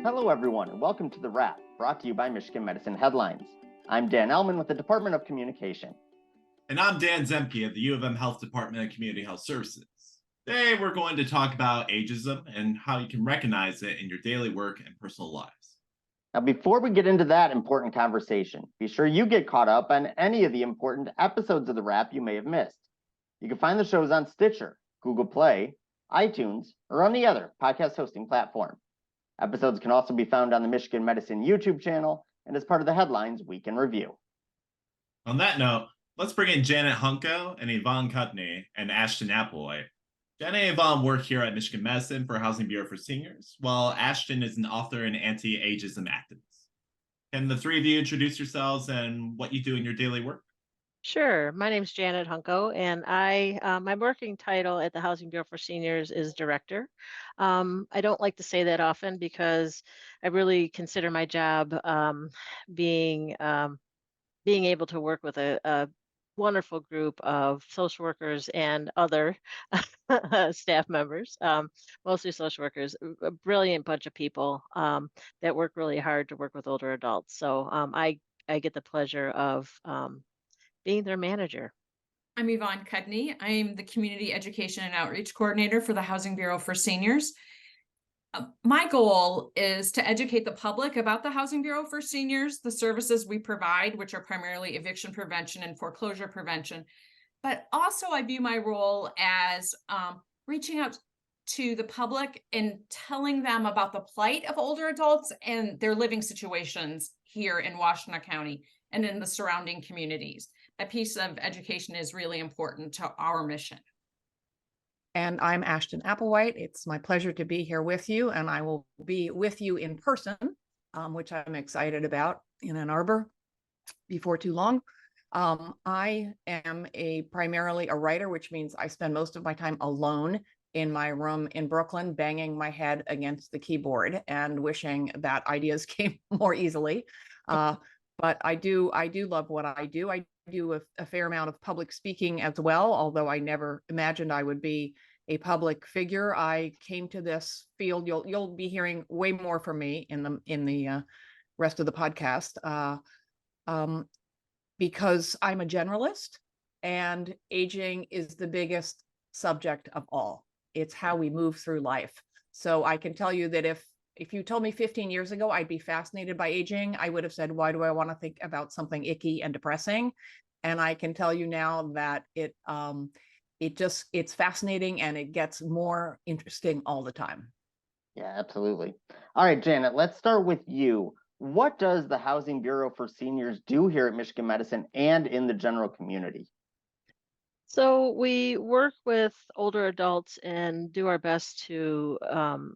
Hello, everyone, and welcome to The Wrap, brought to you by Michigan Medicine Headlines. I'm Dan Ellman with the Department of Communication. And I'm Dan Zemke of the U of M Health Department of Community Health Services. Today, we're going to talk about ageism and how you can recognize it in your daily work and personal lives. Now, before we get into that important conversation, be sure you get caught up on any of the important episodes of The Wrap you may have missed. You can find the shows on Stitcher, Google Play, iTunes, or on the other podcast hosting platform. Episodes can also be found on the Michigan Medicine YouTube channel and as part of the Headlines Week in Review. On that note, let's bring in Janet Hunko and Yvonne Cudney and Ashton Applewhite. Janet and Yvonne work here at Michigan Medicine for Housing Bureau for Seniors, while Ashton is an author and anti-ageism activist. Can the three of you introduce yourselves and what you do in your daily work? Sure. My name's Janet Hunko, and my working title at the Housing Bureau for Seniors is director. I don't like to say that often because I really consider my job being being able to work with a wonderful group of social workers and other staff members, mostly social workers, a brilliant bunch of people that work really hard to work with older adults. So I get the pleasure of being their manager. I'm Yvonne Cudney. I'm the Community Education and Outreach Coordinator for the Housing Bureau for Seniors. My goal is to educate the public about the Housing Bureau for Seniors, the services we provide, which are primarily eviction prevention and foreclosure prevention. But also I view my role as reaching out to the public and telling them about the plight of older adults and their living situations here in Washtenaw County and in the surrounding communities. That piece of education is really important to our mission. And I'm Ashton Applewhite. It's my pleasure to be here with you, and I will be with you in person, which I'm excited about, in Ann Arbor before too long. I am primarily a writer, which means I spend most of my time alone in my room in Brooklyn, banging my head against the keyboard and wishing that ideas came more easily. But I do love what I do. I do a fair amount of public speaking as well, although I never imagined I would be a public figure. I came to this field. You'll be hearing way more from me in the rest of the podcast because I'm a generalist, and aging is the biggest subject of all. It's how we move through life. So I can tell you that if you told me 15 years ago I'd be fascinated by aging, I would have said, why do I want to think about something icky and depressing? And I can tell you now that it's fascinating, and it gets more interesting all the time. Yeah, absolutely. All right, Janet, let's start with you. What does the Housing Bureau for Seniors do here at Michigan Medicine and in the general community? So we work with older adults and do our best to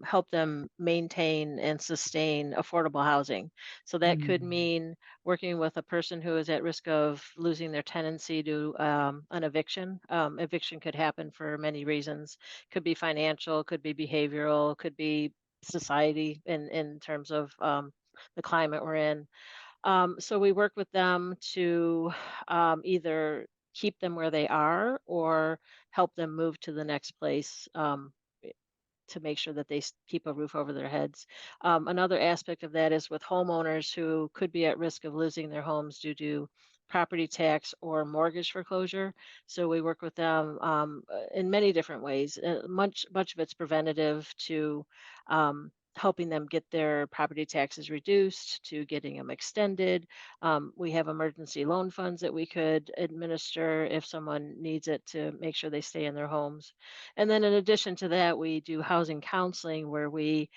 help them maintain and sustain affordable housing. So that could mean working with a person who is at risk of losing their tenancy to an eviction. Eviction could happen for many reasons. Could be financial, could be behavioral, could be society in terms of the climate we're in. So we work with them to either keep them where they are or help them move to the next place to make sure that they keep a roof over their heads. Another aspect of that is with homeowners who could be at risk of losing their homes due to property tax or mortgage foreclosure. So we work with them in many different ways. Much of it's preventative to helping them get their property taxes reduced to getting them extended. We have emergency loan funds that we could administer if someone needs it to make sure they stay in their homes. And then in addition to that, we do housing counseling where we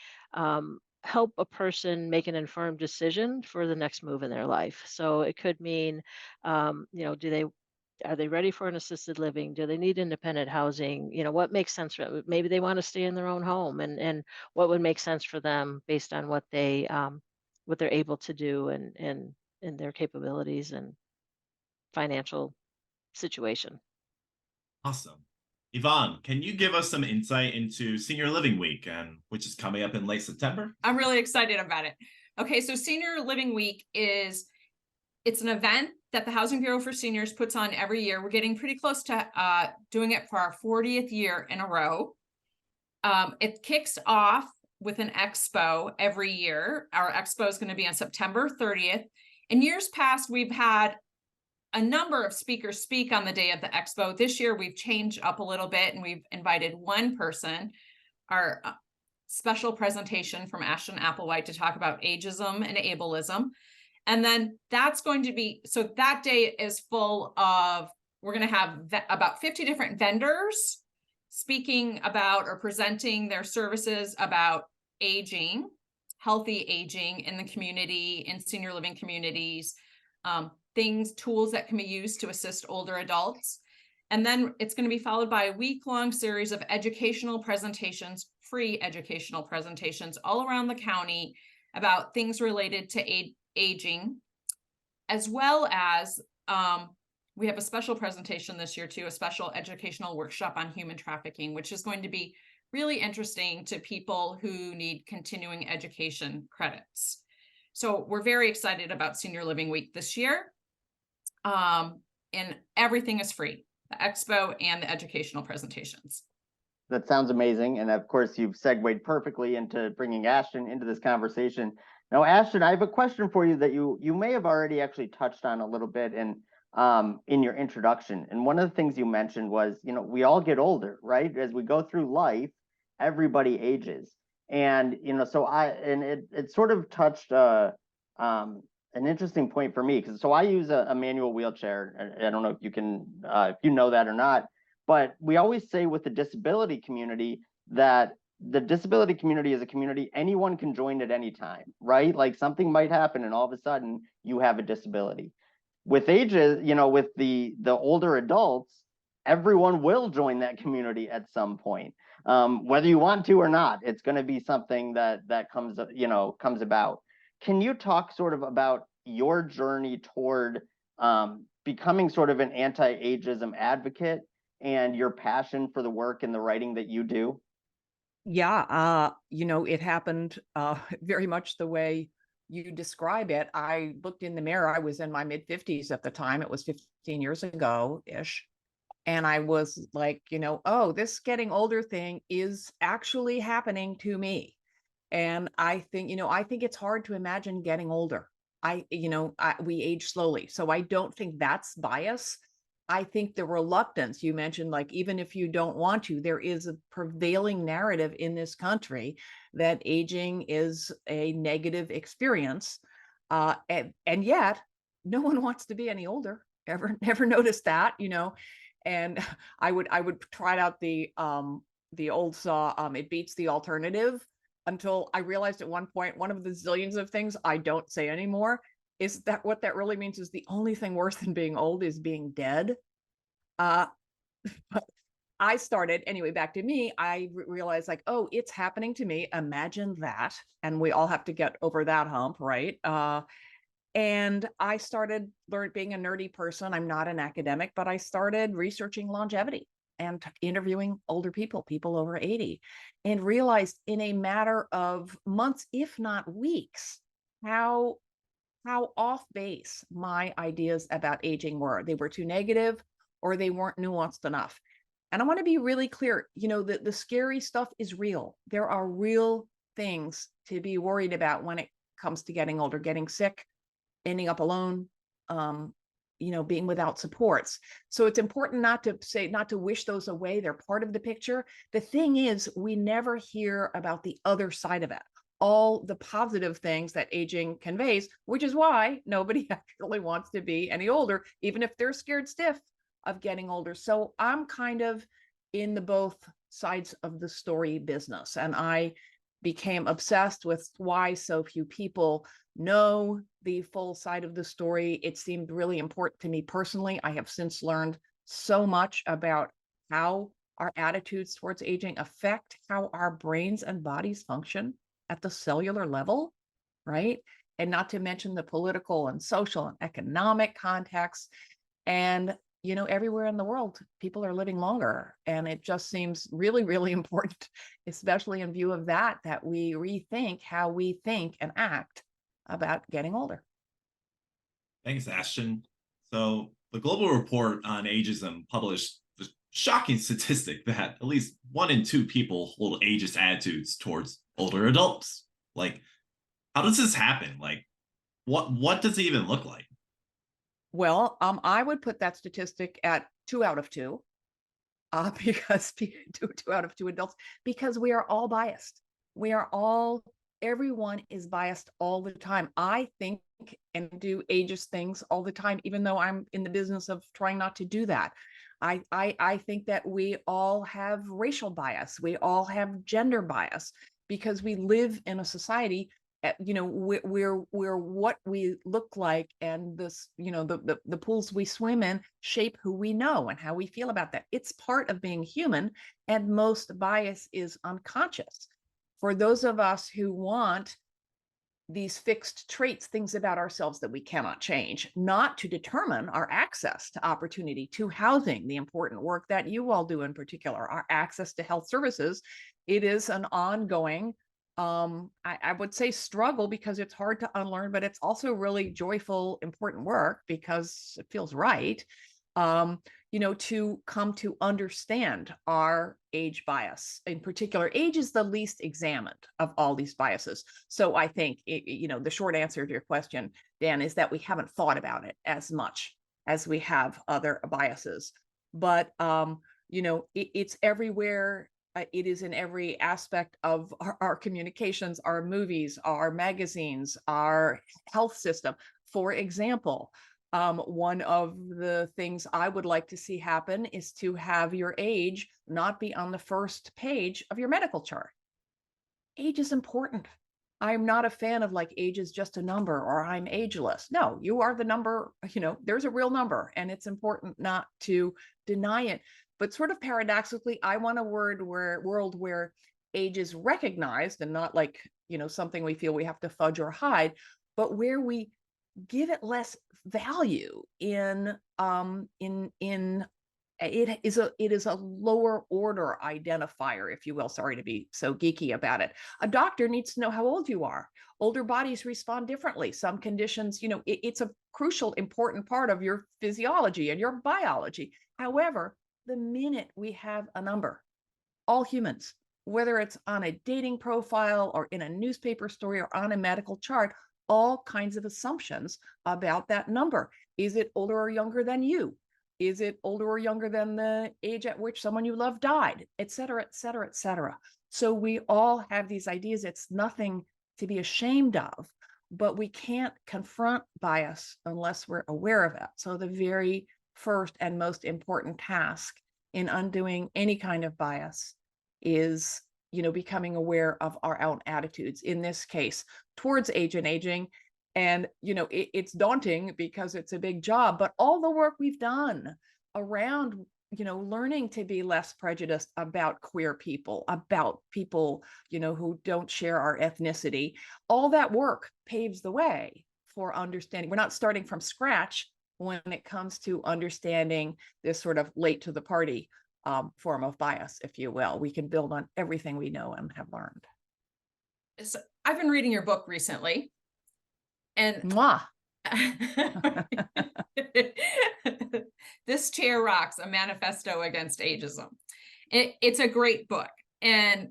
help a person make an informed decision for the next move in their life. So it could mean, are they ready for an assisted living? Do they need independent housing? What makes sense for them? Maybe they want to stay in their own home, and what would make sense for them based on what they're able to do and their capabilities and financial situation. Awesome. Yvonne, can you give us some insight into Senior Living Week, which is coming up in late September? I'm really excited about it. Okay, so Senior Living Week it's an event that the Housing Bureau for Seniors puts on every year. We're getting pretty close to doing it for our 40th year in a row. It kicks off with an expo every year. Our expo is going to be on September 30th. In years past, we've had a number of speakers speak on the day of the expo. This year, we've changed up a little bit and we've invited one person, our special presentation from Ashton Applewhite, to talk about ageism and ableism. And then that's going to be, so that day is full of, we're going to have about 50 different vendors speaking about or presenting their services about aging, healthy aging in the community, in senior living communities, tools that can be used to assist older adults. And then it's going to be followed by a week-long series of educational presentations, free educational presentations all around the county about things related to aging, as well as we have a special presentation this year too, a special educational workshop on human trafficking, which is going to be really interesting to people who need continuing education credits. So we're very excited about Senior Living Week this year. And everything is free, the expo and the educational presentations. That sounds amazing. And of course, you've segued perfectly into bringing Ashton into this conversation. Now, Ashton, I have a question for you that you may have already actually touched on a little bit in your introduction. And one of the things you mentioned was, you know, we all get older, right? As we go through life, everybody ages. And, you know, so it sort of touched an interesting point for me, because so I use a manual wheelchair. I don't know if you can, if you know that or not, but we always say with the disability community that the disability community is a community anyone can join at any time, right? Like something might happen and all of a sudden you have a disability. With ages, you know, with the older adults, everyone will join that community at some point, whether you want to or not. It's going to be something that comes about. Can you talk sort of about your journey toward becoming sort of an anti-ageism advocate and your passion for the work and the writing that you do? Yeah, you know, it happened very much the way you describe it. I looked in the mirror. I was in my mid-50s at the time. It was 15 years ago-ish. And I was like, you know, oh, this getting older thing is actually happening to me. And I think, you know, I think it's hard to imagine getting older. We age slowly. So I don't think that's bias. I think the reluctance you mentioned, like, even if you don't want to, there is a prevailing narrative in this country that aging is a negative experience. And yet no one wants to be any older. Never noticed that, you know. And I would try out the old saw, it beats the alternative, until I realized at one point, one of the zillions of things I don't say anymore is that what that really means is the only thing worse than being old is being dead. But I started, anyway, back to me, I realized like, oh, it's happening to me. Imagine that. And we all have to get over that hump, right? And I started being a nerdy person. I'm not an academic, but I started researching longevity and interviewing older people over 80, and realized in a matter of months, if not weeks, how off base my ideas about aging were. They were too negative, or they weren't nuanced enough. And I want to be really clear, you know, the scary stuff is real. There are real things to be worried about when it comes to getting older, getting sick, ending up alone, you know, being without supports. So it's important not to wish those away. They're part of the picture. The thing is, we never hear about the other side of it, all the positive things that aging conveys, which is why nobody actually wants to be any older, even if they're scared stiff of getting older. So I'm kind of in the both sides of the story business, and I became obsessed with why so few people know the full side of the story. It seemed really important to me personally. I have since learned so much about how our attitudes towards aging affect how our brains and bodies function at the cellular level, right? And not to mention the political and social and economic context. And, you know, everywhere in the world, people are living longer. And it just seems really, really important, especially in view of that we rethink how we think and act about getting older. Thanks, Ashton. So the Global Report on Ageism published the shocking statistic that at least 1 in 2 people hold ageist attitudes towards older adults. Like, how does this happen? Like, what does it even look like? Well, I would put that statistic at 2 out of 2, because two out of 2 adults, because we are all biased. Everyone is biased all the time. I think and do ageist things all the time, even though I'm in the business of trying not to do that. I think that we all have racial bias. We all have gender bias because we live in a society, where what we look like and this, the pools we swim in shape who we know and how we feel about that. It's part of being human, and most bias is unconscious. For those of us who want these fixed traits, things about ourselves that we cannot change, not to determine our access to opportunity, to housing, the important work that you all do in particular, our access to health services, it is an ongoing, I would say struggle, because it's hard to unlearn, but it's also really joyful, important work because it feels right. To come to understand our age bias. In particular, age is the least examined of all these biases. So I think, the short answer to your question, Dan, is that we haven't thought about it as much as we have other biases. But, it's everywhere. It is in every aspect of our communications, our movies, our magazines, our health system. For example, one of the things I would like to see happen is to have your age not be on the first page of your medical chart. Age is important. I'm not a fan of like age is just a number or I'm ageless. No, you are the number, there's a real number, and it's important not to deny it. But sort of paradoxically, I want a world where age is recognized and not like, something we feel we have to fudge or hide, but where we give it less value it is a lower order identifier, if you will. Sorry to be so geeky about it. A doctor needs to know how old you are. Older bodies respond differently. Some conditions, it's a crucial, important part of your physiology and your biology. However, the minute we have a number, all humans, whether it's on a dating profile or in a newspaper story or on a medical chart, all kinds of assumptions about that number. Is it older or younger than you? Is it older or younger than the age at which someone you love died, et cetera, et cetera, et cetera. So we all have these ideas. It's nothing to be ashamed of, but we can't confront bias unless we're aware of it. So the very first and most important task in undoing any kind of bias is becoming aware of our own attitudes, in this case, towards age and aging. And, it's daunting because it's a big job, but all the work we've done around, learning to be less prejudiced about queer people, about people, who don't share our ethnicity, all that work paves the way for understanding. We're not starting from scratch when it comes to understanding this sort of late to the party form of bias, if you will. We can build on everything we know and have learned. So I've been reading your book recently, and Mwah. This Chair Rocks, a manifesto against ageism. It's a great book, and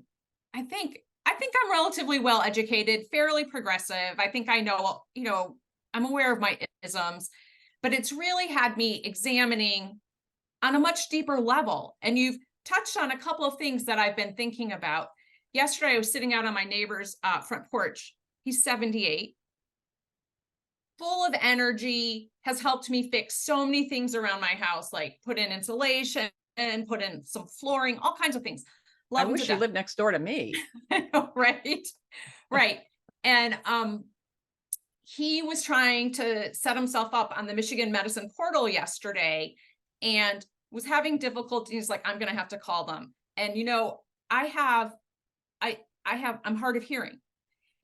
I think I'm relatively well educated, fairly progressive. I think I know, I'm aware of my isms, but it's really had me examining on a much deeper level. And you've touched on a couple of things that I've been thinking about. Yesterday, I was sitting out on my neighbor's front porch. He's 78, full of energy, has helped me fix so many things around my house, like put in insulation and put in some flooring, all kinds of things. I wish you lived next door to me. Right. Right. And he was trying to set himself up on the Michigan Medicine Portal yesterday and was having difficulties. Like, I'm going to have to call them. And, I'm hard of hearing.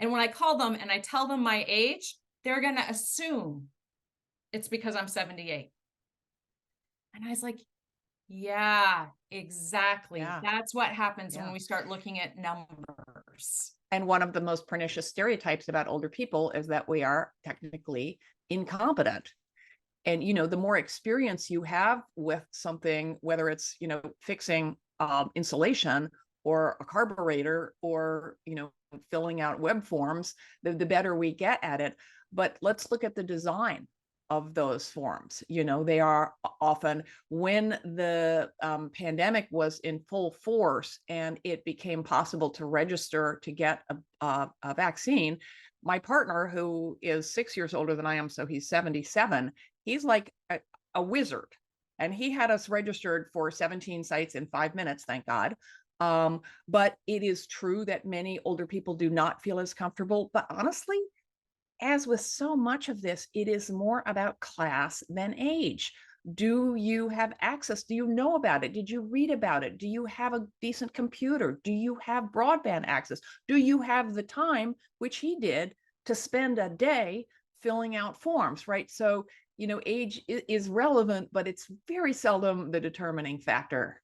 And when I call them and I tell them my age, they're going to assume it's because I'm 78. And I was like, yeah, exactly. Yeah. That's what happens when we start looking at numbers. And one of the most pernicious stereotypes about older people is that we are technically incompetent. And, the more experience you have with something, whether it's, fixing insulation or a carburetor or, filling out web forms, the better we get at it. But let's look at the design of those forms. They are often, when the pandemic was in full force and it became possible to register to get a vaccine, my partner, who is 6 years older than I am, so he's 77, he's like a wizard. And he had us registered for 17 sites in 5 minutes, thank God. But it is true that many older people do not feel as comfortable. But honestly, as with so much of this, it is more about class than age. Do you have access? Do you know about it? Did you read about it? Do you have a decent computer? Do you have broadband access? Do you have the time, which he did, to spend a day filling out forms, right? So, age is relevant, but it's very seldom the determining factor.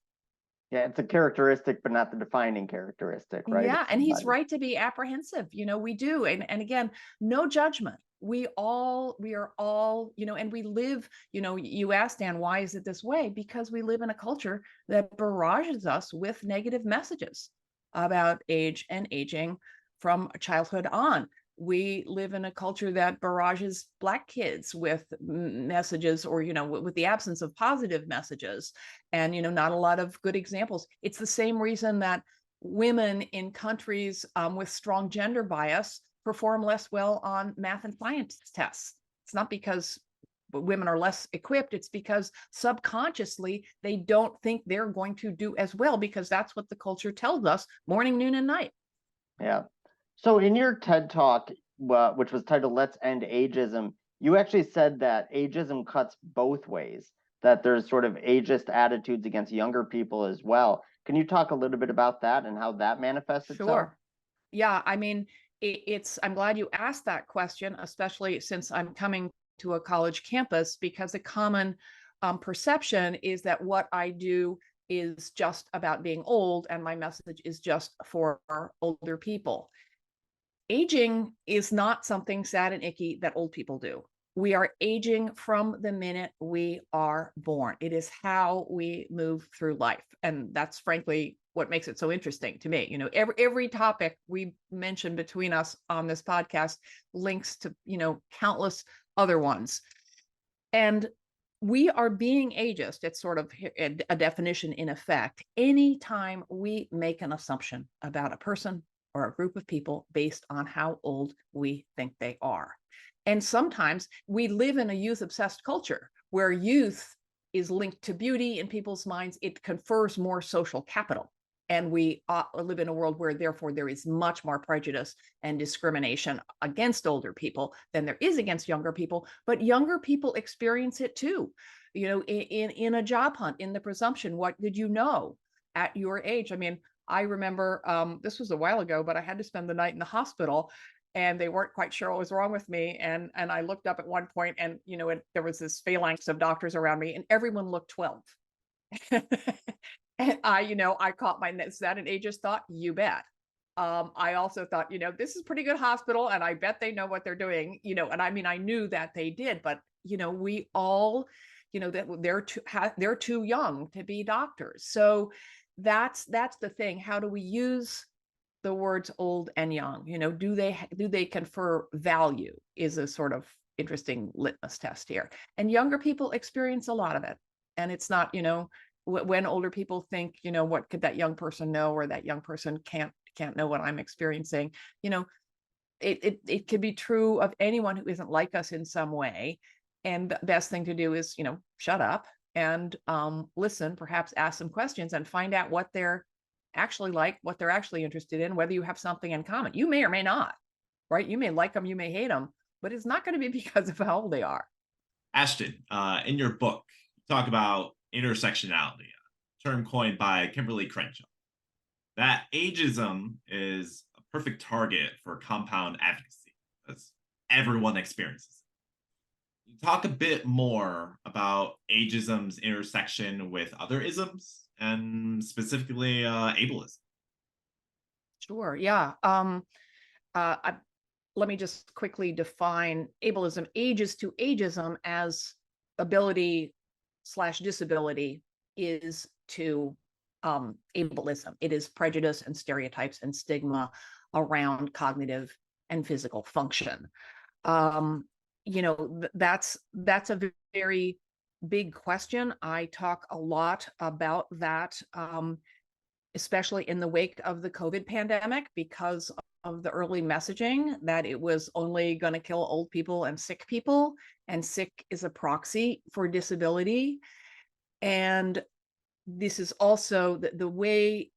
Yeah, it's a characteristic, but not the defining characteristic, right? Yeah, and he's right to be apprehensive. We do. And again, no judgment. We are all, and we live, you asked, Dan, why is it this way? Because we live in a culture that barrages us with negative messages about age and aging from childhood on. We live in a culture that barrages Black kids with messages, or, with the absence of positive messages, and, not a lot of good examples. It's the same reason that women in countries with strong gender bias perform less well on math and science tests. It's not because women are less equipped. It's because subconsciously they don't think they're going to do as well, because that's what the culture tells us morning, noon, and night. Yeah. So in your TED Talk, which was titled Let's End Ageism, you actually said that ageism cuts both ways, that there's sort of ageist attitudes against younger people as well. Can you talk a little bit about that and how that manifests itself? Sure. Yeah, I mean, I'm glad you asked that question, especially since I'm coming to a college campus, because a common perception is that what I do is just about being old and my message is just for older people. Aging is not something sad and icky that old people do. We are aging from the minute we are born. It is how we move through life. And that's frankly what makes it so interesting to me. Every topic we mention between us on this podcast links to, countless other ones. And we are being ageist. It's sort of a definition in effect. Anytime we make an assumption about a person or a group of people based on how old we think they are. And sometimes we live in a youth-obsessed culture where youth is linked to beauty in people's minds. It confers more social capital. And we live in a world where, therefore, there is much more prejudice and discrimination against older people than there is against younger people. But younger people experience it too. In a job hunt, in the presumption, what did you know at your age? I mean, I remember this was a while ago, but I had to spend the night in the hospital, and they weren't quite sure what was wrong with me. And I looked up at one point, and there was this phalanx of doctors around me, and everyone looked 12. And I caught my, is that an ageist thought? You bet. I also thought, this is a pretty good hospital, and I bet they know what they're doing. And I mean, I knew that they did, but we all, that they're too young to be doctors. So that's the thing. How do we use the words old and young? Do they confer value is a sort of interesting litmus test here. And younger people experience a lot of it. And it's not, when older people think, what could that young person know, or that young person can't know what I'm experiencing. It could be true of anyone who isn't like us in some way. And the best thing to do is, shut up and listen, perhaps ask some questions and find out what they're actually like, what they're actually interested in, whether you have something in common. You may or may not, right? You may like them, you may hate them, but it's not going to be because of how old they are. Ashton, in your book, you talk about intersectionality, a term coined by Kimberly Crenshaw. That ageism is a perfect target for compound advocacy, as everyone experiences it. You talk a bit more about ageism's intersection with other isms, and specifically ableism. Sure. Yeah. Let me just quickly define ableism. Ages to ageism as ability/disability is to ableism. It is prejudice and stereotypes and stigma around cognitive and physical function. That's a very big question. I talk a lot about that, especially in the wake of the COVID pandemic, because of the early messaging that it was only going to kill old people and sick people, and sick is a proxy for disability. And this is also the way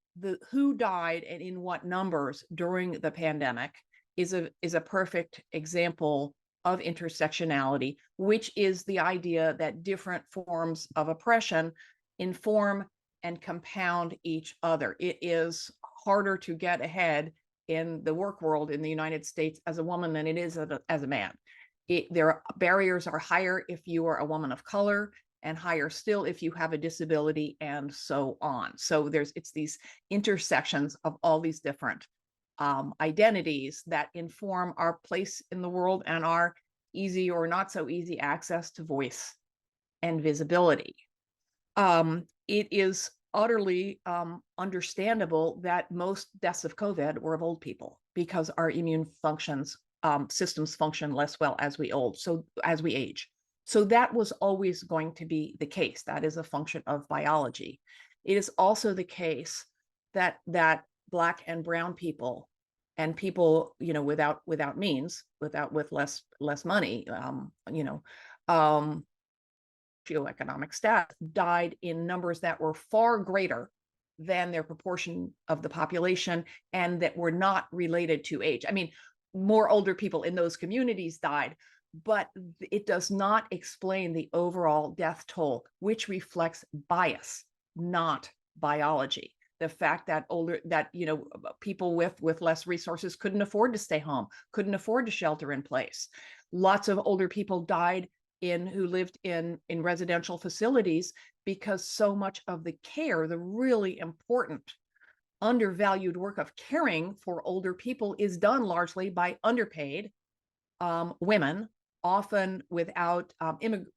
who died and in what numbers during the pandemic is a perfect example of intersectionality, which is the idea that different forms of oppression inform and compound each other. It is harder to get ahead in the work world in the United States as a woman than it is as a man. Barriers are higher if you are a woman of color, and higher still if you have a disability, and so on. So it's these intersections of all these different identities that inform our place in the world and our easy or not so easy access to voice and visibility. It is utterly understandable that most deaths of COVID were of old people, because our immune systems function less well as we age. So that was always going to be the case. That is a function of biology. It is also the case that Black and brown people and people, without means, with less money, socioeconomic status, died in numbers that were far greater than their proportion of the population, and that were not related to age. I mean, more older people in those communities died, but it does not explain the overall death toll, which reflects bias, not biology. The fact that people with less resources couldn't afford to stay home, couldn't afford to shelter in place. Lots of older people died who lived in residential facilities, because so much of the care, the really important undervalued work of caring for older people, is done largely by underpaid women, often without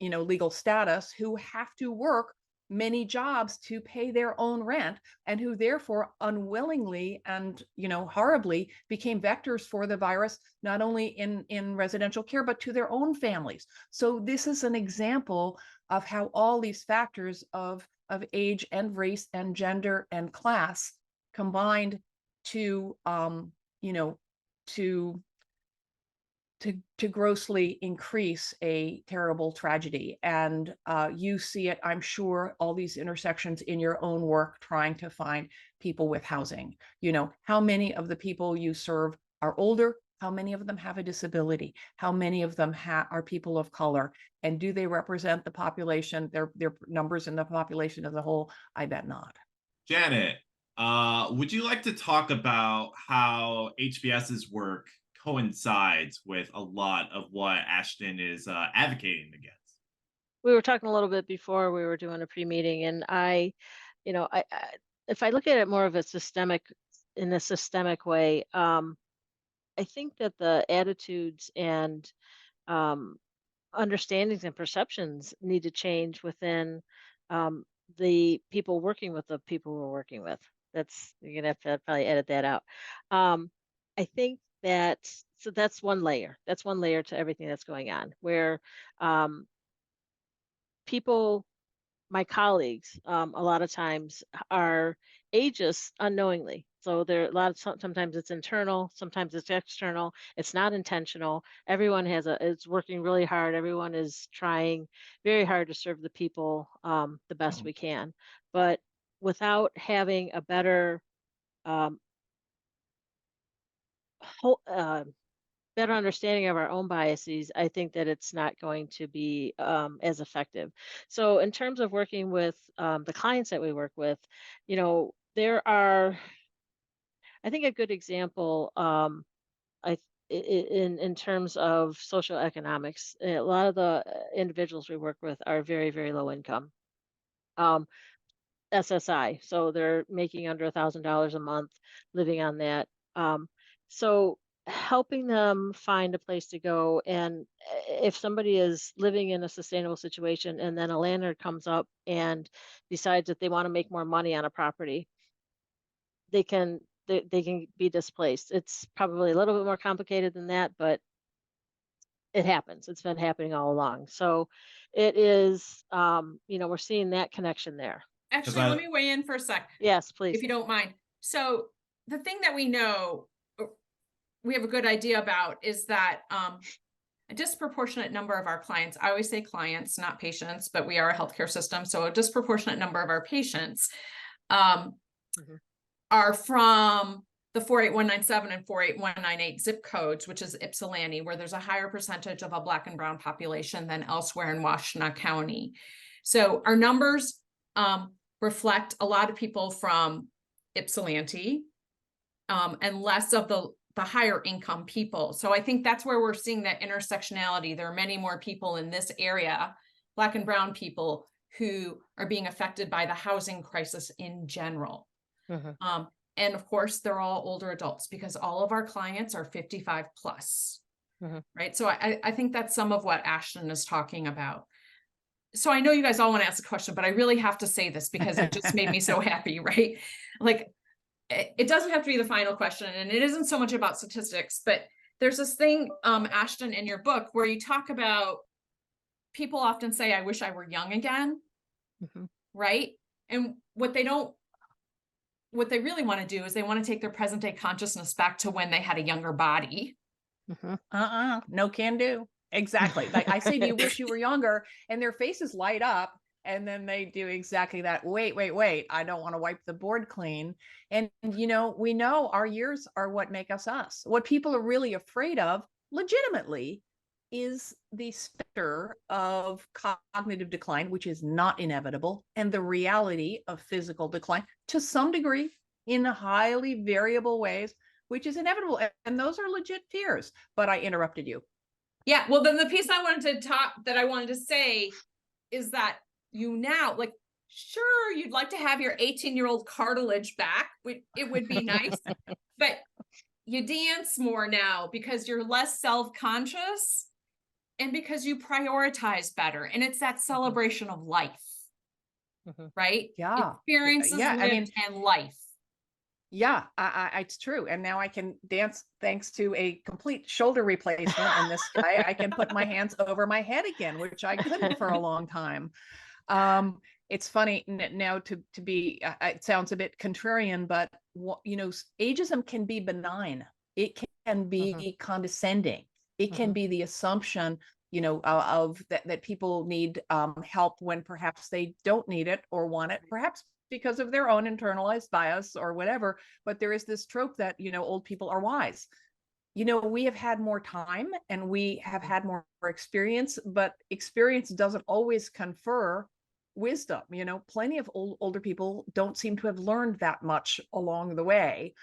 legal status, who have to work many jobs to pay their own rent, and who therefore unwillingly and horribly became vectors for the virus, not only in residential care, but to their own families. So this is an example of how all these factors of age and race and gender and class combined to grossly increase a terrible tragedy. And you see it, I'm sure, all these intersections in your own work, trying to find people with housing. How many of the people you serve are older? How many of them have a disability? How many of them are people of color? And do they represent the population, their numbers in the population as a whole? I bet not. Janet, would you like to talk about how HBS's work coincides with a lot of what Ashton is advocating against? We were talking a little bit before we were doing a pre-meeting, and I if I look at it more of a systemic way, I think that the attitudes and understandings and perceptions need to change within the people working with the people we're working with. You're gonna have to probably edit that out. I think that's one layer. That's one layer to everything that's going on, where people, my colleagues, a lot of times are ageist unknowingly. So there are sometimes it's internal, sometimes it's external. It's not intentional. Everyone is working really hard. Everyone is trying very hard to serve the people the best we can, but without having a better better understanding of our own biases, I think that it's not going to be as effective. So in terms of working with the clients that we work with, there are, I think, a good example in terms of social economics. A lot of the individuals we work with are very, very low income. SSI, so they're making under $1,000 a month, living on that. So helping them find a place to go, and if somebody is living in a sustainable situation and then a landlord comes up and decides that they want to make more money on a property, they can they can be displaced. It's probably a little bit more complicated than that, but it happens. It's been happening all along. So it is, we're seeing that connection there. Actually, let me weigh in for a sec, Yes, please. if you don't mind. So the thing that we know, we have a good idea about is that a disproportionate number of our clients, I always say clients, not patients, but we are a healthcare system. So a disproportionate number of our patients are from the 48197 and 48198 zip codes, which is Ypsilanti, where there's a higher percentage of a Black and Brown population than elsewhere in Washtenaw County. So our numbers reflect a lot of people from Ypsilanti and less of the higher income people. So I think that's where we're seeing that intersectionality. There are many more people in this area, Black and Brown people, who are being affected by the housing crisis in general. And of course, they're all older adults because all of our clients are 55 plus, right? So I think that's some of what Ashton is talking about. So I know you guys all want to ask a question, but I really have to say this because it just made me so happy, right? Like, it doesn't have to be the final question, and it isn't so much about statistics, but there's this thing, Ashton, in your book where you talk about people often say, I wish I were young again, right? And what they really want to do is they want to take their present day consciousness back to when they had a younger body. No can do. Exactly. Like I say, do you wish you were younger? And their faces light up. And then they do exactly that. Wait, I don't want to wipe the board clean. And, we know our years are what make us us. What people are really afraid of, legitimately, is the specter of cognitive decline, which is not inevitable, and the reality of physical decline to some degree in highly variable ways, which is inevitable. And those are legit fears. But I interrupted you. Yeah. Well, then the piece I wanted to say is that now, like, sure, you'd like to have your 18-year-old cartilage back. It would be nice, but you dance more now because you're less self-conscious and because you prioritize better. And it's that celebration of life, right? Yeah. Experiences lived and life. Yeah, it's true. And now I can dance thanks to a complete shoulder replacement. And this guy, I can put my hands over my head again, which I couldn't for a long time. It's funny now to be, it sounds a bit contrarian, but ageism can be benign. It can be condescending. It can be the assumption, of that people need help when perhaps they don't need it or want it, perhaps because of their own internalized bias or whatever. But there is this trope that, old people are wise. We have had more time and we have had more experience, but experience doesn't always confer wisdom. Plenty of older people don't seem to have learned that much along the way.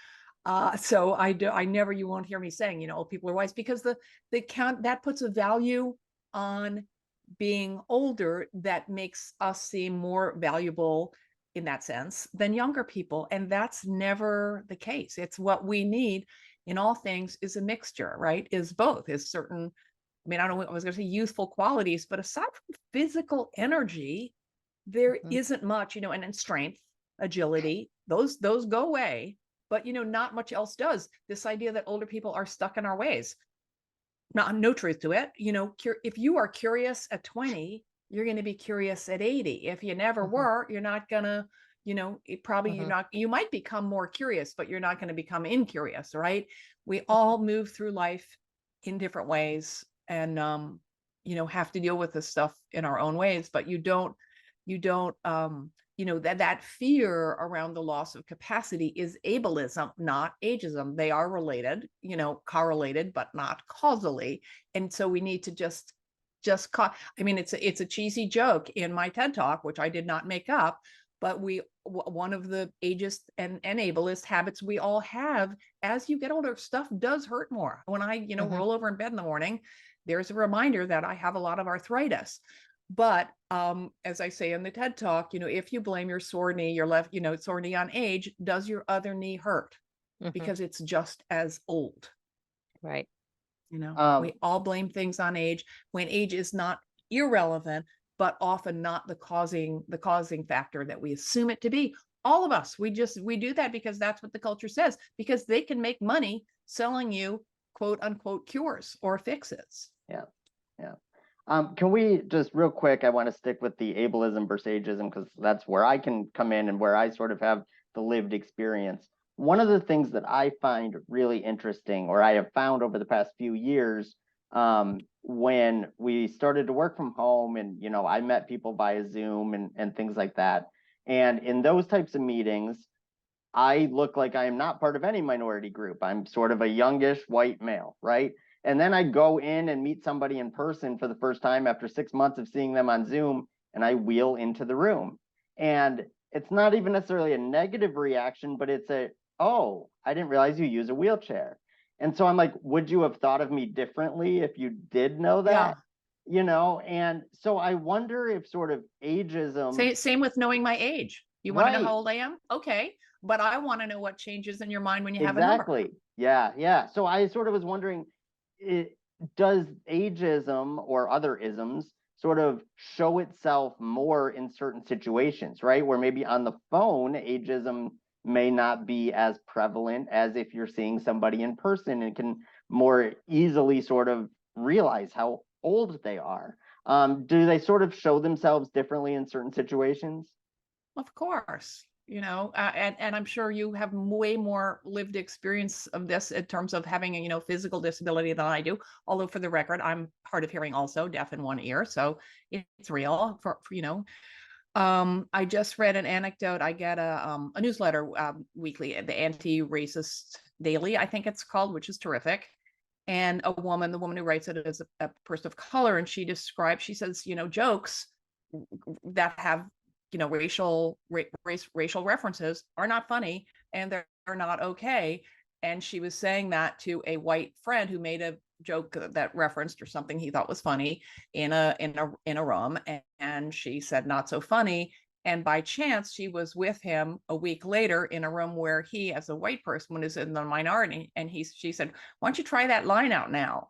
So you won't hear me saying, old people are wise, because that puts a value on being older that makes us seem more valuable in that sense than younger people. And that's never the case. It's what we need in all things is a mixture, right? Is both, is certain, I don't know, I was going to say youthful qualities, but aside from physical energy, there isn't much, and strength, agility, those go away, but, not much else does. This idea that older people are stuck in our ways, no truth to it. If you are curious at 20, you're going to be curious at 80. If you never were, you're not going to, you might become more curious, but you're not going to become incurious, right? We all move through life in different ways and, have to deal with this stuff in our own ways, but you don't, that fear around the loss of capacity is ableism, not ageism. They are related, correlated, but not causally. And so we need to just it's a cheesy joke in my TED Talk, which I did not make up, but one of the ageist and ableist habits we all have as you get older, stuff does hurt more. When I, roll over in bed in the morning, there's a reminder that I have a lot of arthritis. But as I say in the TED Talk, if you blame your sore knee, your left, sore knee on age, does your other knee hurt? Because it's just as old. Right. We all blame things on age when age is not irrelevant, but often not the causing factor that we assume it to be, All of us, we do that because that's what the culture says, because they can make money selling you quote unquote cures or fixes. Yeah. Can we just real quick, I want to stick with the ableism versus ageism, because that's where I can come in and where I sort of have the lived experience. One of the things that I find really interesting, or I have found over the past few years, when we started to work from home and, I met people via Zoom and things like that. And in those types of meetings, I look like I am not part of any minority group. I'm sort of a youngish white male, right? And then I go in and meet somebody in person for the first time after 6 months of seeing them on Zoom, and I wheel into the room. And it's not even necessarily a negative reaction, but it's oh, I didn't realize you use a wheelchair. And so I'm like, would you have thought of me differently if you did know that? And so I wonder if sort of ageism. Same with knowing my age. You want to know Right. how old I am? Okay. But I want to know what changes in your mind when you have a Exactly. number. Yeah. So I sort of was wondering, does ageism or other isms sort of show itself more in certain situations, right? Where maybe on the phone, ageism may not be as prevalent as if you're seeing somebody in person and can more easily sort of realize how old they are. Do they sort of show themselves differently in certain situations? Of course, and I'm sure you have way more lived experience of this in terms of having a, physical disability than I do. Although for the record, I'm hard of hearing also, deaf in one ear. So it's real I just read an anecdote. I get a newsletter weekly, the Anti-Racist Daily, I think it's called, which is terrific. And the woman who writes it is a person of color. And she says, jokes that have racial references are not funny and they're not okay. And she was saying that to a white friend who made a joke that referenced or something he thought was funny in a room, and she said not so funny. And by chance, she was with him a week later in a room where he, as a white person, was in the minority, and she said, "Why don't you try that line out now?"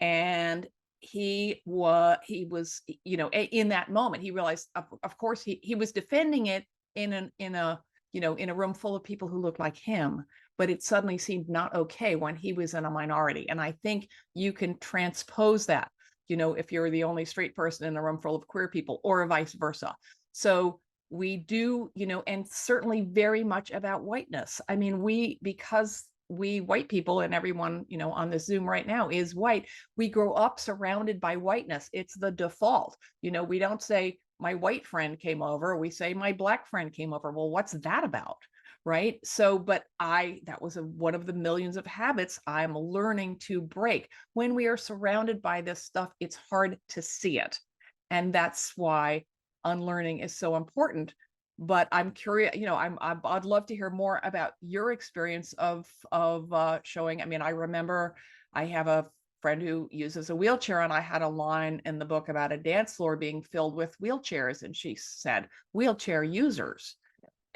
And he was in that moment he realized, of course, he was defending it in a room full of people who looked like him, but it suddenly seemed not okay when he was in a minority. And I think you can transpose that, if you're the only straight person in a room full of queer people, or vice versa. So we do, and certainly very much about whiteness. I mean, because we white people, and everyone on the Zoom right now is white, we grow up surrounded by whiteness. It's the default. We don't say my white friend came over, we say my black friend came over. Well, what's that about? Right? So, but that was one of the millions of habits I'm learning to break. When we are surrounded by this stuff, it's hard to see it. And that's why unlearning is so important. But I'm curious, I'd love to hear more about your experience of showing. I mean, I remember I have a friend who uses a wheelchair, and I had a line in the book about a dance floor being filled with wheelchairs, and she said wheelchair users,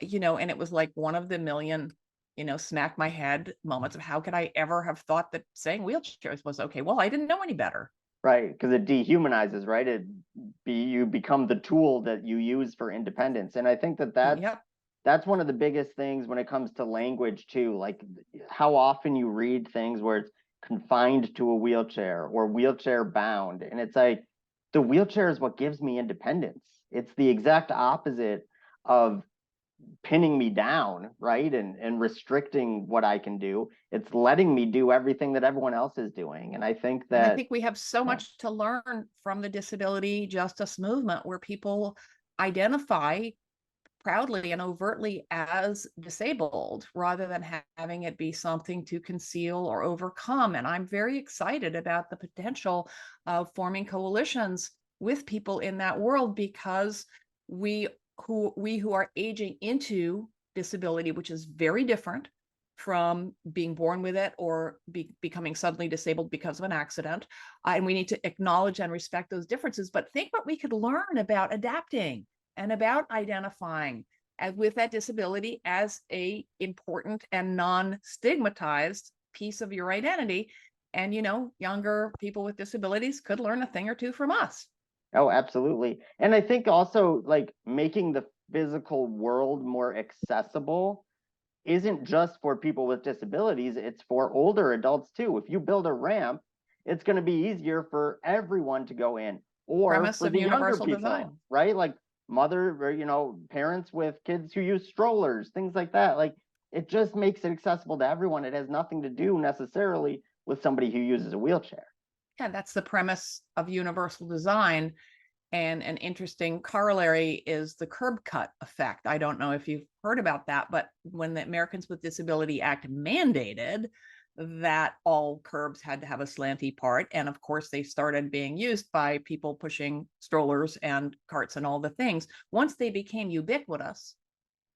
and it was like one of the million, smack my head moments of how could I ever have thought that saying wheelchairs was okay? Well, I didn't know any better. Right, because it dehumanizes, right? You become the tool that you use for independence. And I think that's one of the biggest things when it comes to language too. Like how often you read things where it's confined to a wheelchair or wheelchair bound. And it's like the wheelchair is what gives me independence. It's the exact opposite of pinning me down, right? And restricting what I can do. It's letting me do everything that everyone else is doing. And I think we have so much to learn from the disability justice movement, where people identify proudly and overtly as disabled rather than having it be something to conceal or overcome. And I'm very excited about the potential of forming coalitions with people in that world, because we who are aging into disability, which is very different from being born with it or becoming suddenly disabled because of an accident. And we need to acknowledge and respect those differences, but think what we could learn about adapting and about identifying with that disability as a important and non-stigmatized piece of your identity. And, younger people with disabilities could learn a thing or two from us. Oh, absolutely. And I think also like making the physical world more accessible isn't just for people with disabilities, it's for older adults too. If you build a ramp, it's going to be easier for everyone to go in, or Premise for of the younger universal people, design. right? Like mother or, parents with kids who use strollers, things like that. Like it just makes it accessible to everyone. It has nothing to do necessarily with somebody who uses a wheelchair. Yeah, that's the premise of universal design. And an interesting corollary is the curb cut effect. I don't know if you've heard about that, but when the Americans with Disability Act mandated that all curbs had to have a slanty part, and of course they started being used by people pushing strollers and carts and all the things. Once they became ubiquitous,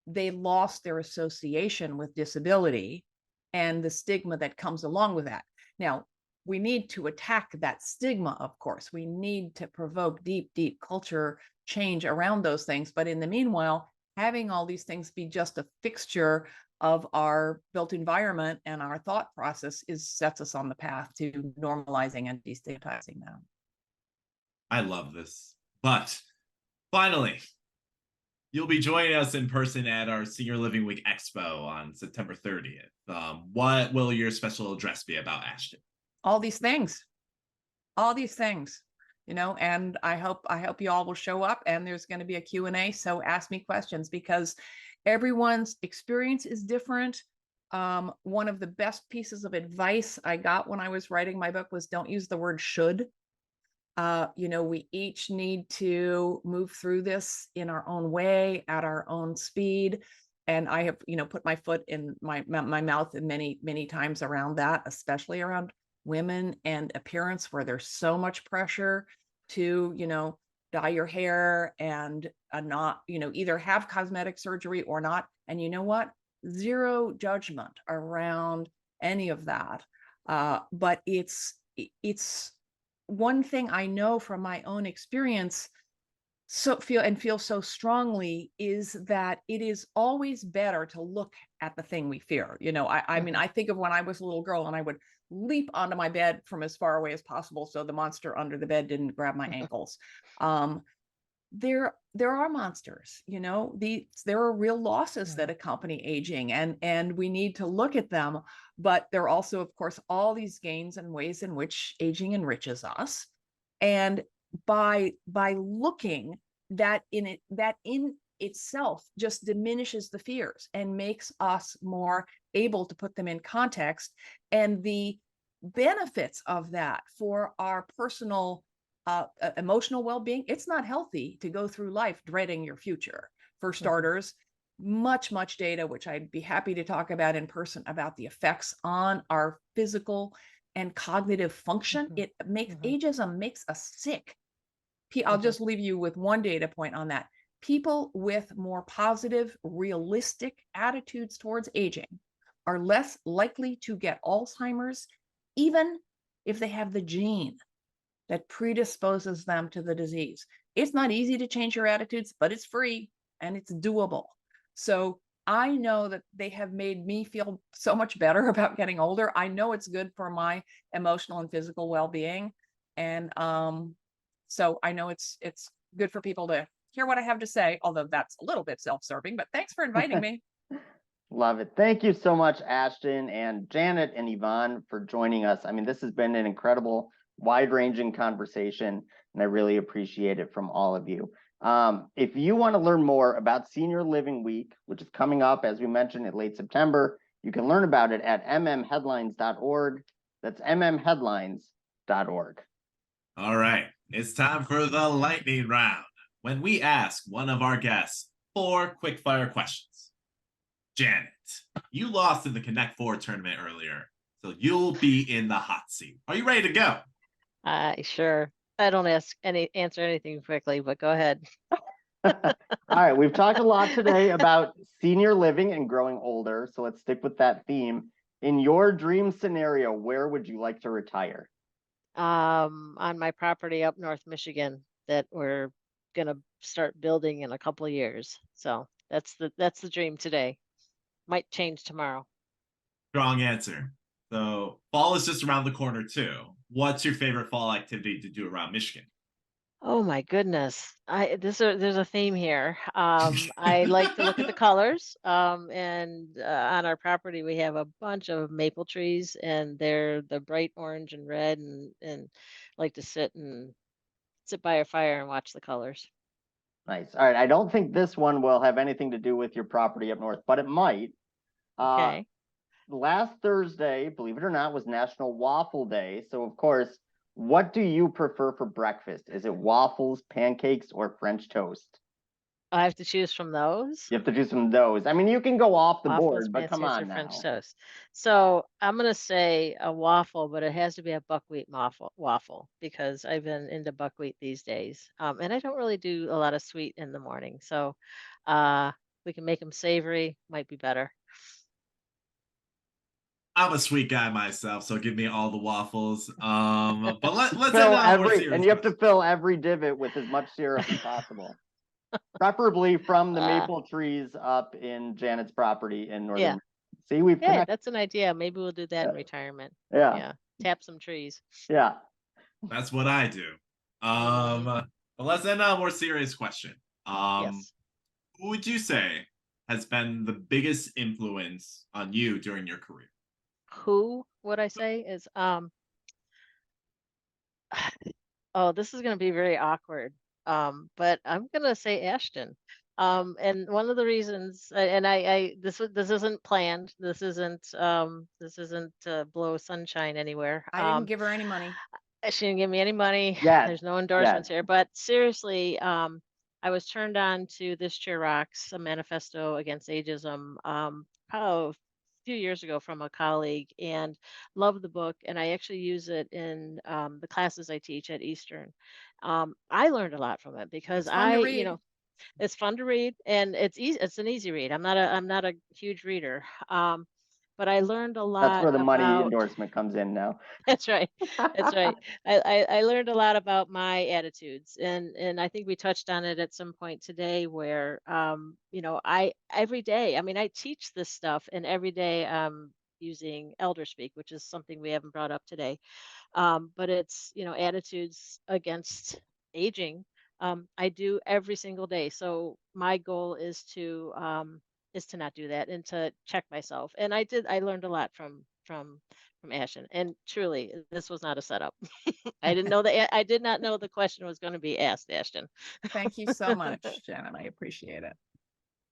they lost their association with disability and the stigma that comes along with that. Now, we need to attack that stigma, of course. We need to provoke deep, deep culture change around those things. But in the meanwhile, having all these things be just a fixture of our built environment and our thought process sets us on the path to normalizing and destigmatizing them. I love this. But finally, you'll be joining us in person at our Senior Living Week Expo on September 30th. What will your special address be about, Ashton? All these things, and I hope you all will show up, and there's going to be a Q&A. So ask me questions, because everyone's experience is different. One of the best pieces of advice I got when I was writing my book was don't use the word should. We each need to move through this in our own way, at our own speed. And I have, put my foot in my mouth many, many times around that, especially around women and appearance, where there's so much pressure to, dye your hair and not, either have cosmetic surgery or not. And you know what? Zero judgment around any of that. But it's one thing I know from my own experience, feel so strongly, is that it is always better to look at the thing we fear. I mean, I think of when I was a little girl and I would leap onto my bed from as far away as possible so the monster under the bed didn't grab my ankles. There are monsters, there are real losses that accompany aging, and we need to look at them. But there are also, of course, all these gains and ways in which aging enriches us. And by looking, that in itself just diminishes the fears and makes us more able to put them in context. And the benefits of that for our personal emotional well-being, it's not healthy to go through life dreading your future. For starters, much data, which I'd be happy to talk about in person, about the effects on our physical and cognitive function. It makes ageism makes us sick. I'll just leave you with one data point on that. People with more positive, realistic attitudes towards aging are less likely to get Alzheimer's, even if they have the gene that predisposes them to the disease. It's not easy to change your attitudes, but it's free and it's doable. So I know that they have made me feel so much better about getting older. I know it's good for my emotional and physical well-being. And so I know it's good for people to hear what I have to say, although that's a little bit self-serving, but thanks for inviting me. Love it. Thank you so much, Ashton and Janet and Yvonne, for joining us. I mean, this has been an incredible, wide-ranging conversation, and I really appreciate it from all of you. If you want to learn more about Senior Living Week, which is coming up, as we mentioned, in late September, you can learn about it at mmheadlines.org. That's mmheadlines.org. All right, it's time for the lightning round, when we ask one of our guests 4 quick-fire questions. Janet, you lost in the Connect 4 tournament earlier, so you'll be in the hot seat. Are you ready to go? Sure. I don't answer anything quickly, but go ahead. All right, we've talked a lot today about senior living and growing older, so let's stick with that theme. In your dream scenario, where would you like to retire? On my property up North Michigan that we're gonna start building in a couple of years. So that's the dream today. Might change tomorrow. Strong answer. So fall is just around the corner too. What's your favorite fall activity to do around Michigan? Oh my goodness. There's a theme here. I like to look at the colors. And on our property we have a bunch of maple trees, and they're the bright orange and red, and like to sit by a fire and watch the colors. Nice. All right. I don't think this one will have anything to do with your property up north, but it might. Okay. Last Thursday, believe it or not, was National Waffle Day. So, of course, what do you prefer for breakfast? Is it waffles, pancakes, or French toast? I have to choose from those. You have to choose from those. I mean, you can go off the Waffles, board, but come pancakes, or on French now. toast. So I'm gonna say a waffle, but it has to be a buckwheat waffle because I've been into buckwheat these days. And I don't really do a lot of sweet in the morning. So we can make them savory, might be better. I'm a sweet guy myself, so give me all the waffles. But let's end Fill on a more every, serious and you have to note. fill every divot with as much syrup as possible. Preferably from the Uh, maple trees up in Janet's property in northern. yeah. See, we've Yeah, connected. that's an idea. Maybe we'll do that in retirement. Yeah, Yeah. Tap some trees. yeah. That's what I do. Mhm. But let's end on a more serious question. Yes. Who would you say has been the biggest influence on you during your career? Who would I say is oh, this is going to be very awkward. But I'm going to say Ashton. And one of the reasons, and this isn't planned. This isn't blow sunshine anywhere. I didn't give her any money. She didn't give me any money. Yes, There's no endorsements here. But seriously, I was turned on to This Chair Rocks, a manifesto against ageism, a few years ago from a colleague, and love the book. And I actually use it in the classes I teach at Eastern. I learned a lot from it because It's fun to read. it's fun to read, and it's easy. It's an easy read. I'm not a huge reader. But I learned a that's lot where the money about endorsement comes in now. that's right. That's right. I learned a lot about my attitudes, and I think we touched on it at some point today where I every day, I mean, I teach this stuff, and every day I'm using elder speak, which is something we haven't brought up today. But it's, attitudes against aging. I do every single day. So my goal is to not do that and to check myself. And I learned a lot from Ashton. And truly, this was not a setup. I did not know the question was going to be asked, Ashton. Thank you so much, Janet. I appreciate it.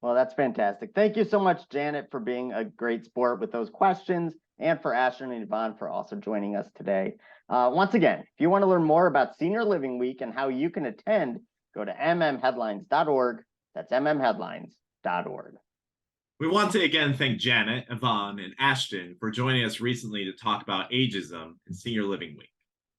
Well, that's fantastic. Thank you so much, Janet, for being a great sport with those questions, and for Ashton and Yvonne for also joining us today. Once again, if you want to learn more about Senior Living Week and how you can attend, go to mmheadlines.org. That's mmheadlines.org. We want to again thank Janet, Yvonne, and Ashton for joining us recently to talk about ageism and Senior Living Week.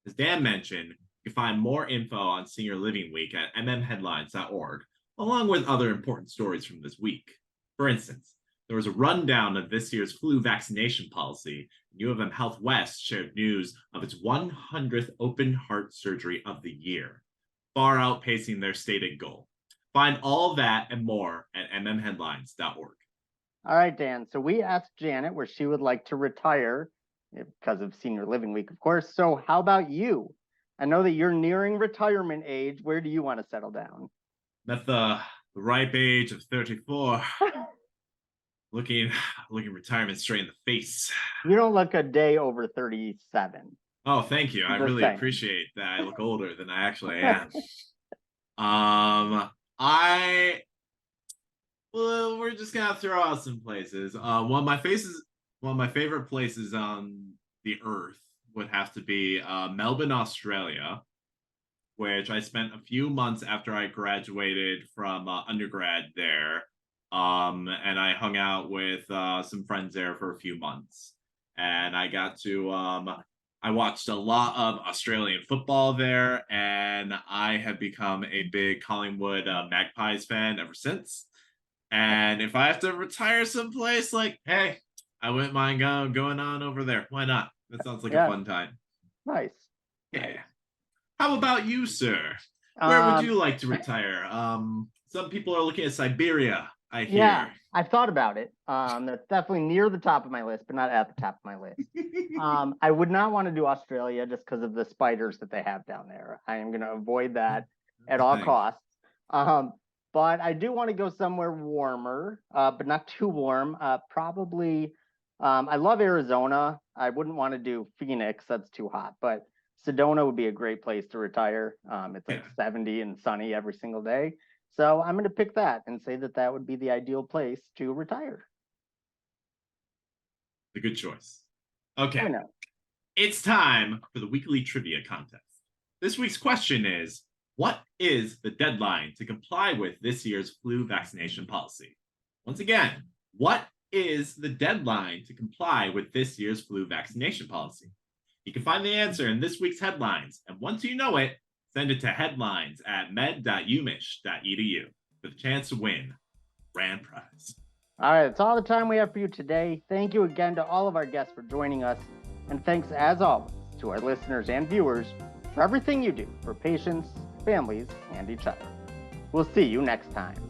As Dan mentioned, you can find more info on Senior Living Week at mmheadlines.org, along with other important stories from this week. For instance, there was a rundown of this year's flu vaccination policy, and U of M Health West shared news of its 100th open heart surgery of the year, far outpacing their stated goal. Find all that and more at mmheadlines.org. All right, Dan. So we asked Janet where she would like to retire because of Senior Living Week, of course. So how about you? I know that you're nearing retirement age. Where do you want to settle down? At the ripe age of 34, looking retirement straight in the face. You don't look a day over 37. Oh, thank you. I Just really saying. appreciate that. I look older than I actually am. Well, we're just gonna throw out some places. One of my favorite places on the earth would have to be Melbourne, Australia, which I spent a few months after I graduated from undergrad there. And I hung out with some friends there for a few months, and I got to I watched a lot of Australian football there, and I have become a big Collingwood Magpies fan ever since. And if I have to retire someplace, like, hey, I wouldn't mind going on over there. Why not? That sounds like a fun time. Nice. Yeah. How about you, sir? Where would you like to retire? Some people are looking at Siberia, I hear. Yeah, I've thought about it. That's definitely near the top of my list, but not at the top of my list. I would not want to do Australia just because of the spiders that they have down there. I am going to avoid that. at all Thanks. costs. But I do want to go somewhere warmer, but not too warm. Probably, I love Arizona. I wouldn't want to do Phoenix. That's too hot. But Sedona would be a great place to retire. It's like 70 and sunny every single day. So I'm going to pick that and say that that would be the ideal place to retire. A good choice. I Okay, know. it's time for the weekly trivia contest. This week's question is, what is the deadline to comply with this year's flu vaccination policy? Once again, what is the deadline to comply with this year's flu vaccination policy? You can find the answer in this week's headlines, and once you know it, send it to headlines@med.umich.edu for the chance to win grand prize. All right, that's all the time we have for you today. Thank you again to all of our guests for joining us. And thanks, as always, to our listeners and viewers for everything you do for patients, families, and each other. We'll see you next time.